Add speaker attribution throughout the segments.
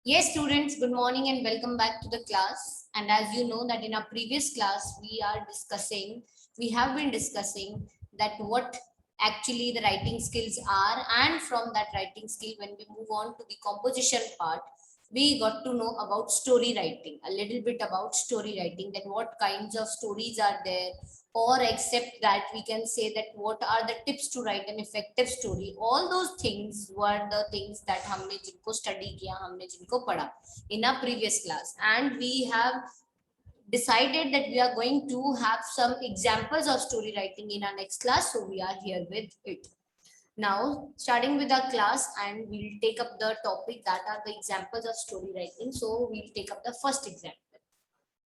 Speaker 1: Yes, students, good morning and welcome back to the class. And as you know that in our previous class, we have been discussing that what actually the writing skills are. And from that writing skill, when we move on to the composition part, we got to know about story writing, a little bit about story writing, that what kinds of stories are there, or except that we can say that what are the tips to write an effective story. All those things were the things that हमने जिनको study किया, हमने जिनको पढ़ा in our previous class, and we have decided that we are going to have some examples of story writing in our next class, so we are here with it. Now starting with our class, and we'll take up the topic that are the examples of story writing. So we'll take up the first example.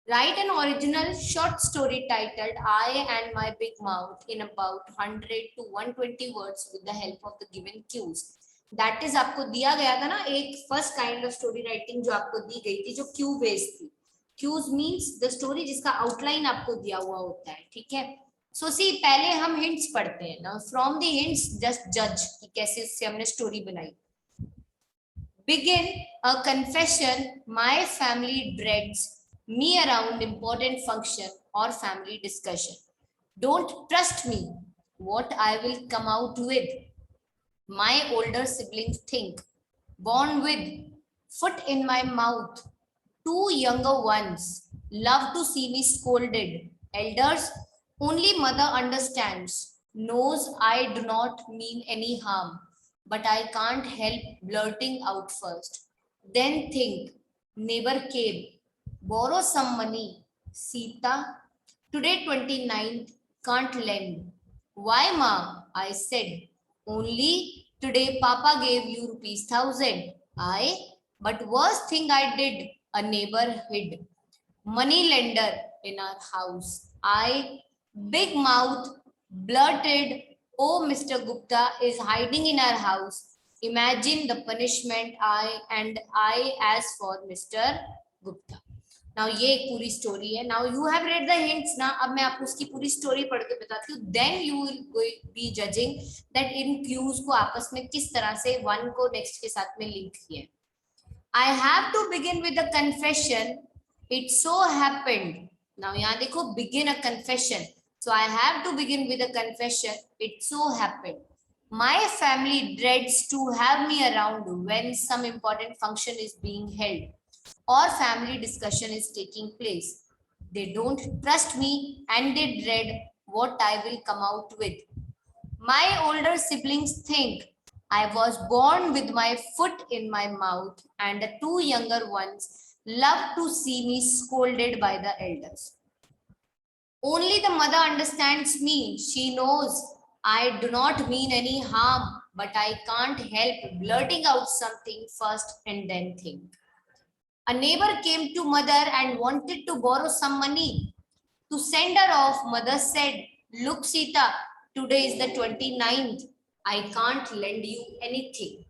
Speaker 1: Write an original short story titled I and My Big Mouth in about 100 to 120 words with the help of the given cues. That is, आपको दिया गया था ना एक first kind of story writing जो आपको दी गई थी, जो क्यू बेस्ड थी. क्यूज मींस द स्टोरी जिसका आउटलाइन आपको दिया हुआ होता है. ठीक है. सो सी पहले हम हिंट्स पढ़ते हैं ना. फ्रॉम द हिंट्स जस्ट जज कि कैसे से हमने स्टोरी बनाई. Begin a confession. My family dreads me around important function or family discussion. Don't trust me what I will come out with. My older siblings think. Born with foot in my mouth. Two younger ones love to see me scolded. Elders, only mother understands, knows I do not mean any harm, but I can't help blurting out first. Then think, neighbor came, borrow some money. Sita, today 29th, can't lend. Why, ma? I said, only today Papa gave you rupees 1,000. But worst thing I did, a neighbor hid. Money lender in our house. Big mouth, blurted, oh, Mr. Gupta is hiding in our house. Imagine the punishment I as for Mr. Gupta. Now ये एक पूरी story है. Now you have read the hints ना. अब मैं आपको उसकी पूरी स्टोरी पढ़ के बताती हूँ. Then you will be judging that in cues को आपस में किस तरह से वन को नेक्स्ट के साथ में लिंक किया. I have to begin with a confession. It so happened. Now यहाँ देखो, begin a confession. So I have to begin with a confession. It so happened. My family dreads to have me around when some important function is being held or family discussion is taking place. They don't trust me and they dread what I will come out with. My older siblings think I was born with my foot in my mouth, and the two younger ones love to see me scolded by the elders. Only the mother understands me. She knows I do not mean any harm, but I can't help blurting out something first and then think. A neighbor came to mother and wanted to borrow some money. To send her off, mother said, look, Sita, today is the 29th. I can't lend you anything.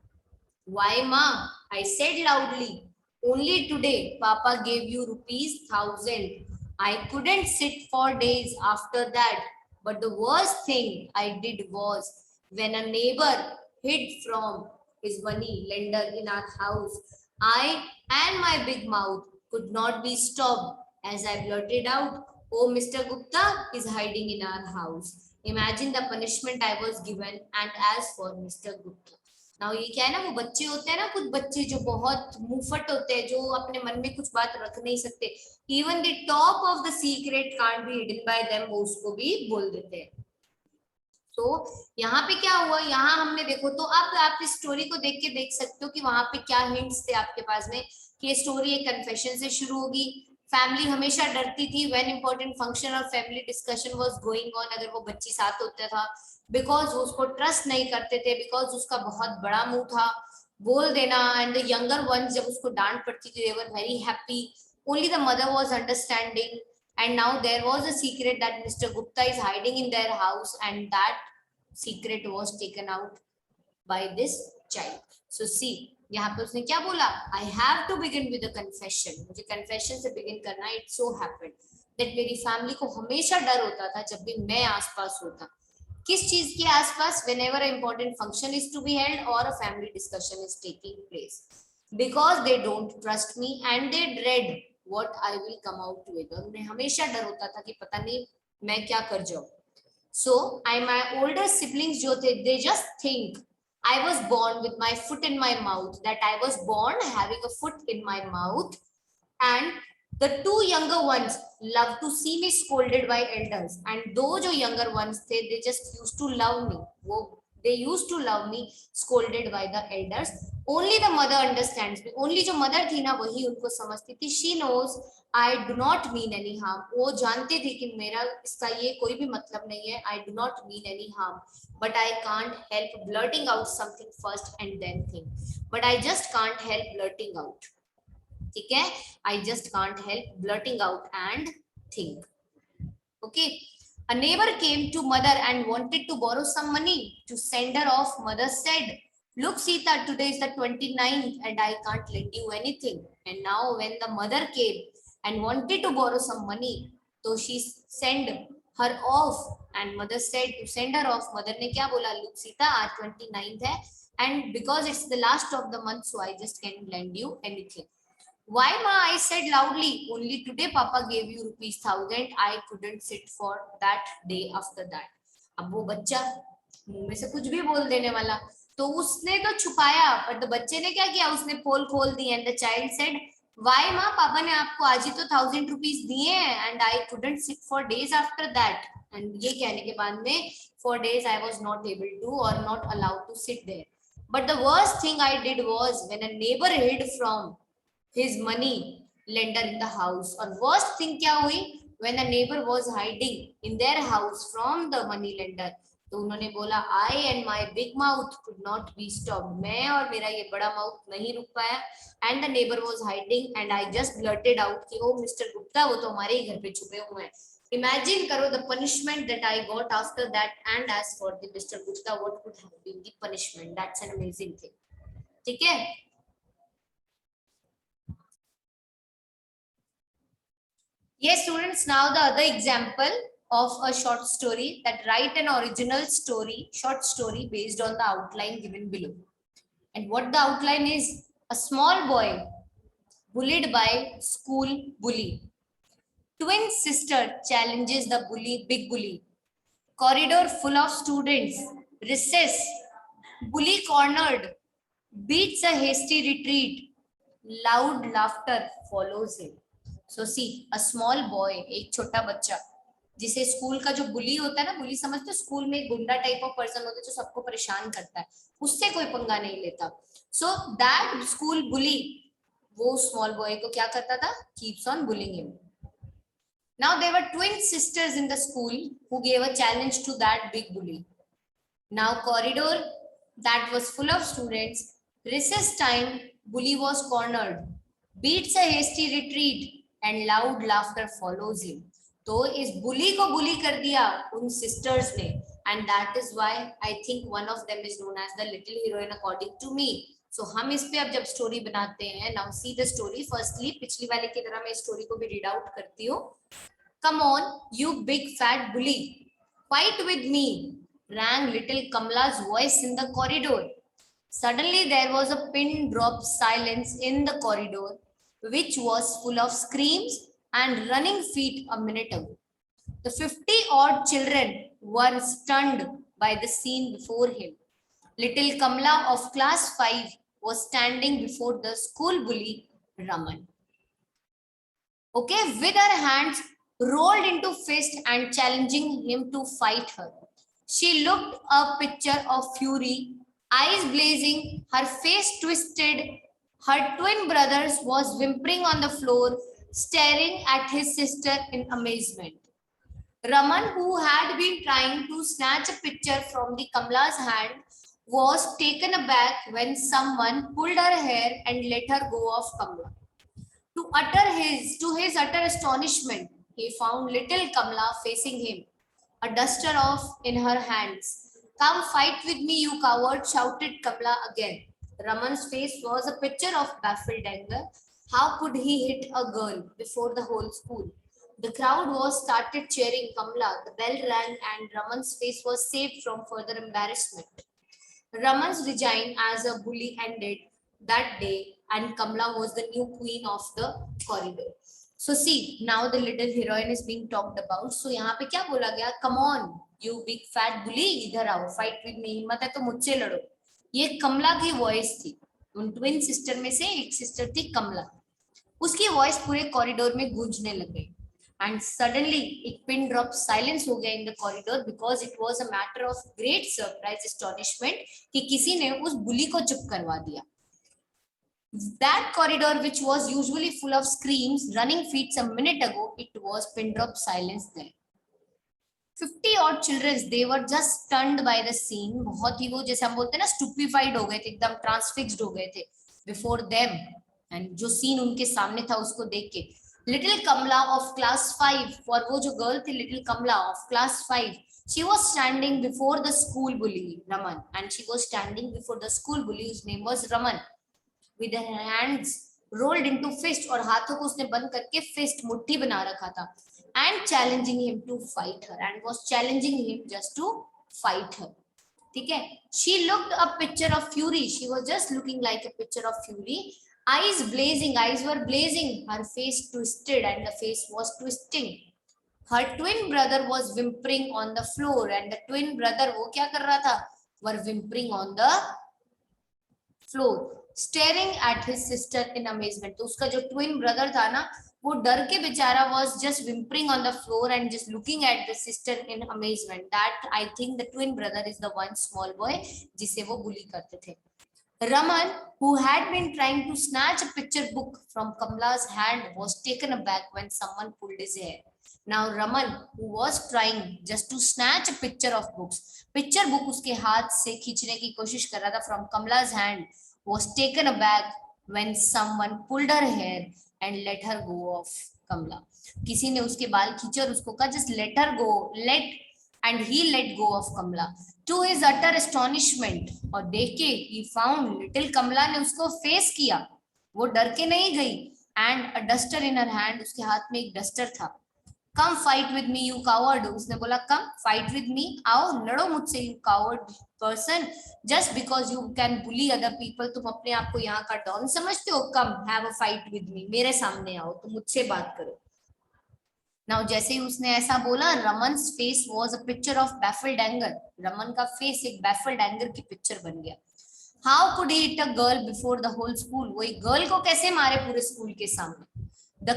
Speaker 1: Why, ma? I said loudly. Only today, Papa gave you rupees 1,000. I couldn't sit for days after that. But the worst thing I did was when a neighbor hid from his money lender in our house, I and my big mouth could not be stopped as I blurted out, oh, Mr. Gupta is hiding in our house. Imagine the punishment I was given, and as for Mr. Gupta. Now ये क्या है ना, वो बच्चे होते हैं ना, कुछ बच्चे जो बहुत मुंहफट होते हैं, जो अपने मन में कुछ बात रख नहीं सकते. Even the top of the secret can't be hidden bye them, वो उसको भी बोल देते हैं. तो यहाँ पे क्या हुआ, यहाँ हमने देखो तो अब आप इस स्टोरी को देख के देख सकते हो कि वहां पे क्या हिंट्स थे आपके पास में कि ये स्टोरी एक कन्फेशन से शुरू होगी. फैमिली हमेशा डरती थी व्हेन इंपॉर्टेंट फंक्शन और family discussion was going on, अगर वो बच्ची साथ होता था, बिकॉज वो उसको ट्रस्ट नहीं करते थे, बिकॉज उसका बहुत बड़ा मुंह था बोल देना. एंड द यंगर वंस जब उसको डांट पड़ती थी, they were very happy. Only the mother was understanding. And now there was a secret that Mr. Gupta is hiding in their house, and that secret was taken out by this child. So see, यहाँ पे उसने क्या बोला, I have to begin with a confession. मुझे confession से begin करना है. It so happened that मेरी family को हमेशा डर होता था जब भी मैं आसपास होता. किस चीज के आसपास? Whenever an important function is to be held or a family discussion is taking place. because they don't trust me and they dread what I will come out with. और उन्हें हमेशा डर होता था कि पता नहीं मैं क्या कर जाऊं. So my older siblings जो थे, they just think I was born with my foot in my mouth, that I was born having a foot in my mouth, and the two younger ones love to see me scolded by elders. And those जो younger ones थे, they just used to love me. They used to love me scolded by the elders. Only the mother understands me. Only जो mother थी ना, वही उनको समझती थी. She knows I do not mean any harm. वो जानती थी कि मेरा इसका ये कोई भी मतलब नहीं है. I do not mean any harm. But I can't help blurting out something first and then think. But I just can't help blurting out. ठीक है? I just can't help blurting out and think. Okay. A neighbor came to mother and wanted to borrow some money to send her off. Mother said, look, Sita, today is the 29th and I can't lend you anything. And now when the mother came and wanted to borrow some money, so she sent her off. And mother said to send her off. Mother ने क्या बोला? Look, Sita, आज 29th है and because it's the last of the month, so I just can't lend you anything. Why, ma? I said loudly. Only today Papa gave you rupees 1,000. I couldn't sit for that day after that. अब वो बच्चा मुंह में से कुछ भी बोल देने वाला, तो उसने तो छुपाया, पर तो बच्चे ने क्या किया? उसने पोल खोल दी. And the child said, why, ma? पापा ने आपको आज ही तो 1,000 rupees दिए हैं. And I couldn't sit for days after that. And ये कहने के बाद में for days I was not able to or not allowed to sit there. But the worst thing I did was when a neighbor hid from his money lender in the house. और worst thing क्या हुई? When the neighbor was hiding in their house from the money lender, तो उन्होंने बोला, I and my big mouth could not be stopped. मैं और मेरा ये बड़ा माउथ नहीं रुक पाया. And the neighbor was hiding and I just blurted out कि oh Mr. Gupta, वो तो हमारे ही घर पे छुपे हुए हैं. Imagine करो the punishment that I got after that. And as for the Mr. Gupta, what could have been the punishment? That's an amazing thing. ठीक है? Yes, students, now the other example of a short story, that write an original story, short story based on the outline given below. And what the outline is: a small boy bullied by school bully. Twin sister challenges the big bully. Corridor full of students. Recess. Bully cornered. Beats a hasty retreat. Loud laughter follows him. So see, a small boy, एक छोटा बच्चा, जिसे school का जो बुली होता है ना, बुली समझते हो, स्कूल में एक गुंडा टाइप ऑफ पर्सन होता है जो सबको परेशान करता है, उससे कोई पंगा नहीं लेता. सो दैट स्कूल बुली, वो स्मॉल बॉय को क्या करता था? Keeps on bullying him. Now there were twin sisters in the school who gave a challenge to that big bully. Now corridor that was full of students. Recess time, bully was cornered. Beats a hasty retreat and loud laughter follows him. तो इस bully को bully कर दिया उन sisters ने, and that is why I think one of them is known as the little heroine according to me. So हम इस पे अब जब story बनाते हैं, now see the story. Firstly, पिछली वाले की तरह मैं story को भी read out करती हूँ. Come on, you big fat bully, fight with me, rang little Kamla's voice in the corridor. Suddenly there was a pin drop silence in the corridor, which was full of screams and running feet a minute ago. The 50-odd children were stunned by the scene before him. Little Kamla of class 5 was standing before the school bully, Raman. Okay, with her hands rolled into fist and challenging him to fight her. She looked a picture of fury, eyes blazing, her face twisted. Her twin brother was whimpering on the floor, staring at his sister in amazement. Raman, who had been trying to snatch a picture from the Kamla's hand, was taken aback when someone pulled her hair and let her go of Kamla. To his utter astonishment, he found little Kamla facing him, a duster off in her hands. Come fight with me, you coward, shouted Kamla again. Raman's face was a picture of baffled anger. How could he hit a girl before the whole school? The crowd was started cheering Kamla. The bell rang and Raman's face was saved from further embarrassment. Raman's reign as a bully ended. that day, and Kamala was the new queen of the corridor. So see, now the little heroine is being talked about. So यहाँ पे क्या बोला गया? Come on, you big fat bully, इधर आओ, fight with me. हिम्मत है तो मुझसे लड़ो. ये कमला की वॉइस थी. उन ट्विन सिस्टर में से एक सिस्टर थी कमला. उसकी वॉइस पूरे कॉरिडोर में गूंजने लग गई. And suddenly it pin drop silence हो गया in the corridor because it was a matter of great surprise, astonishment कि किसी ने उस बुली को चुप करवा दिया. That corridor, which was usually full of screams, running feet a minute ago, it was pin drop silence there. 50 odd children, they were just stunned by the scene. बहुत ही वो जैसे हम बोलते हैं ना stupefied हो गए थे, एकदम transfixed हो गए थे before them. And जो scene उनके सामने था उसको देख के. Little Kamala of class 5, for वो जो girl थी Little Kamala of class 5, she was standing before the school bully Raman, and she was standing before the school bully whose name was Raman, with her hands rolled into fist, और हाथों को उसने बंद करके fist मुट्ठी बना रखा था, and challenging him to fight her, and was challenging him just to fight her. ठीक है? She looked a picture of fury. She was just looking like a picture of fury. Eyes blazing, eyes were blazing. Her face twisted, and the face was twisting. Her twin brother was whimpering on the floor, and the twin brother वो क्या कर रहा था? Were whimpering on the floor, staring at his sister in amazement. तो उसका जो twin brother था ना, वो डर के बेचारा was just whimpering on the floor and just looking at the sister in amazement. That I think the twin brother is the one small boy जिसे वो bully करते थे. Raman, who had been trying to snatch a picture book from Kamala's hand, was taken aback when someone pulled his hair. Now Raman, who was trying just to snatch a picture of books, picture book उसके हाथ से खींचने की कोशिश कर रहा था from Kamala's hand, was taken aback when someone pulled her hair and let her go of Kamala. किसी ने उसके बाल खींचे और उसको कहा just let her go, and he let go of Kamala. To his utter astonishment, और देख के he found little Kamala ने उसको face किया. वो डर के नहीं गई. And a duster in her hand, उसके हाथ में एक duster था. Come fight with me, you coward. उसने बोला come fight with me, आओ लड़ो मुझसे, you coward person. Just because you can bully other people, तुम अपने आप को यहाँ का डॉन समझते हो? Come have a fight with me, मेरे सामने आओ, तुम मुझसे बात करो. Now जैसे ही उसने ऐसा बोला, Raman's face was a picture of baffled anger. Raman का face एक baffled anger की picture बन गया. How could he hit a girl before the whole school? वो एक girl को कैसे मारे पूरे स्कूल के सामने? The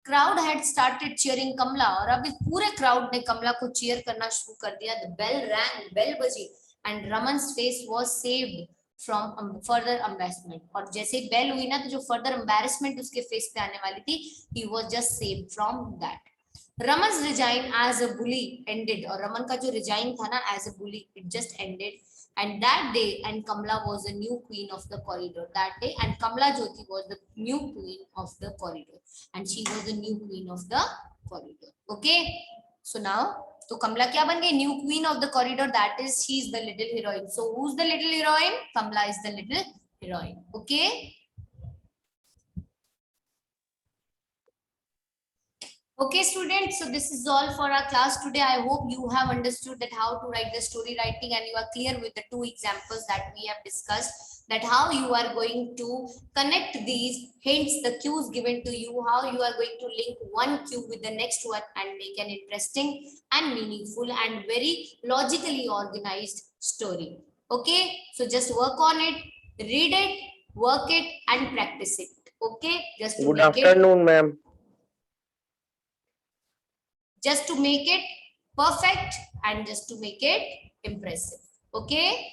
Speaker 1: crowd had started cheering Kamala, और अभी पूरे crowd ने कमला को cheer करना शुरू कर दिया. The bell rang, bell बजी, and Raman's face was saved from further embarrassment. और जैसे ही bell हुई ना, तो जो further embarrassment उसके face पे आने वाली थी, he was just saved from that. Raman's reign as a bully ended, और रमन का जो reign था ना as a bully, it just ended. And that day, and Kamala was the new queen of the corridor. That day, and Kamala Jyoti was the new queen of the corridor, and she was the new queen of the corridor. Okay, so now, so Kamala क्या बन गई? New queen of the corridor. That is, she is the little heroine. So who's the little heroine? Kamala is the little heroine. Okay. Okay, students, so this is all for our class today. I hope you have understood that how to write the story writing, and you are clear with the two examples that we have discussed, that how you are going to connect these hints, the cues given to you, how you are going to link one cue with the next one and make an interesting and meaningful and very logically organized story. Okay, so just work on it, read it, work it, and practice it. Okay, just to
Speaker 2: Good
Speaker 1: make
Speaker 2: afternoon, ma'am.
Speaker 1: Just to make it perfect and just to make it impressive. Okay,